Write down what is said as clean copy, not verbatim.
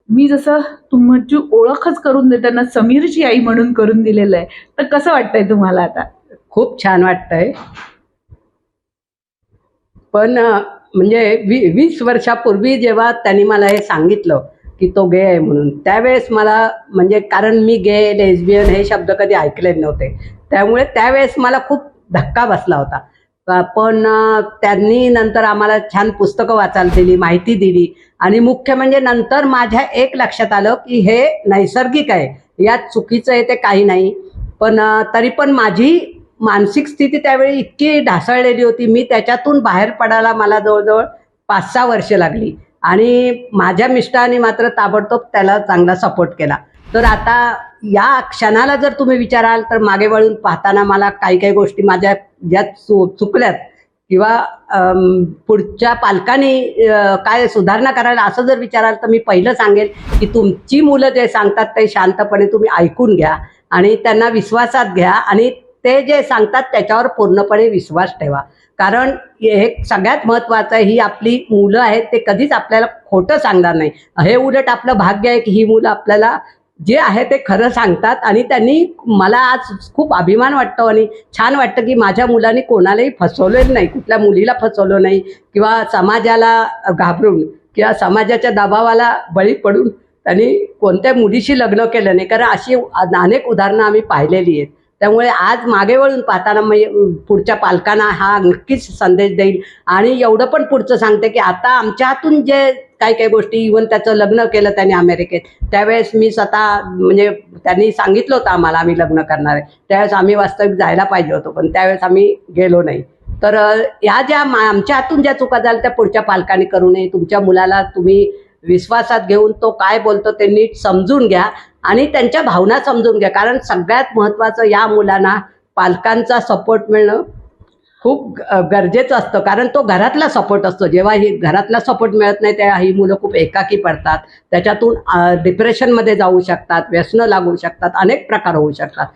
मी जसं तुमची ओळखच करून देताना समीरची आई म्हणून करून दिलेलं आहे, तर कसं वाटतंय तुम्हाला आता? खूप छान वाटतंय. पण म्हणजे 20 वर्षापूर्वी जेव्हा त्यांनी मला हे सांगितलं की तो गे आहे म्हणून, त्यावेळेस मला म्हणजे कारण मी गे, लेस्बियन हे शब्द कधी ऐकले नव्हते. त्यामुळे त्यावेळेस मला खूप धक्का बसला होता. पण त्यांनी नंतर आम्हाला छान पुस्तकं वाचायला दिली, माहिती दिली आणि मुख्य म्हणजे नंतर माझ्या एक लक्षात आलं की हे नैसर्गिक आहे, यात चुकीचं आहे ते काही नाही. पण तरी पण माझी मानसिक स्थिती त्यावेळी इतकी ढासळलेली होती, मी त्याच्यातून बाहेर पडायला मला जवळजवळ 5-6 वर्ष लागली आणि माझ्या मिस्टरांनी मात्र ताबडतोब त्याला चांगला सपोर्ट केला. तर आता या क्षणाला जर तुम्ही विचाराल तर मागे वळून पाहताना मला काही गोष्टी माझ्या ज्या चुकल्यात किंवा पुढच्या पालकांनी काय सुधारणा करायला असं जर विचाराल तर मी पहिलं सांगेल की तुमची मुलं जे सांगतात ते शांतपणे तुम्ही ऐकून घ्या आणि त्यांना विश्वासात घ्या आणि ते जे सांगतात त्याच्यावर पूर्णपणे विश्वास ठेवा. कारण हे सगळ्यात महत्त्वाचं आहे, ही आपली मुलं आहेत, ते कधीच आपल्याला खोटं सांगणार नाही. हे उलट आपलं भाग्य आहे की ही मुलं आपल्याला जे आहे ते खरं सांगतात आणि त्यांनी मला आज खूप अभिमान वाटतो आणि छान वाटतं की माझ्या मुलांनी कोणालाही फसवलेलं नाही, कुठल्या मुलीला फसवलं नाही किंवा समाजाला घाबरून किंवा समाजाच्या दबावाला बळी पडून त्यांनी कोणत्या मुलीशी लग्न केलं नाही. कारण अशी अनेक उदाहरणं आम्ही पाहिलेली आहेत. त्यामुळे आज मागे वळून पाहताना पुढच्या पालकांना हा नक्कीच संदेश देईल आणि एवढं पण पुढचं सांगते की आता आमच्या हातून जे काही गोष्टी, इव्हन त्याचं लग्न केलं त्याने अमेरिकेत, त्यावेळेस मी स्वतः म्हणजे त्यांनी सांगितलं होतं आम्हाला आम्ही लग्न करणार आहे, त्यावेळेस आम्ही वास्तविक जायला पाहिजे होतो पण त्यावेळेस आम्ही गेलो नाही. तर ह्या ज्या आमच्या हातून ज्या चुका झाल्या त्या पुढच्या पालकांनी करू नये. तुमच्या मुलाला तुम्ही विश्वासात घेऊन तो काय बोलतो ते नीट समजून घ्या आणि त्यांच्या भावना समजून घ्या. कारण सगळ्यात महत्त्वाचं या मुलांना पालकांचा सपोर्ट मिळणं खूप गरजेचं असतं. कारण तो घरातला सपोर्ट असतो. जेव्हा ही घरातला सपोर्ट मिळत नाही तेव्हा ही मुलं खूप एकाकी पडतात, त्याच्यातून डिप्रेशनमध्ये जाऊ शकतात, व्यसनं लागू शकतात, अनेक प्रकार होऊ शकतात.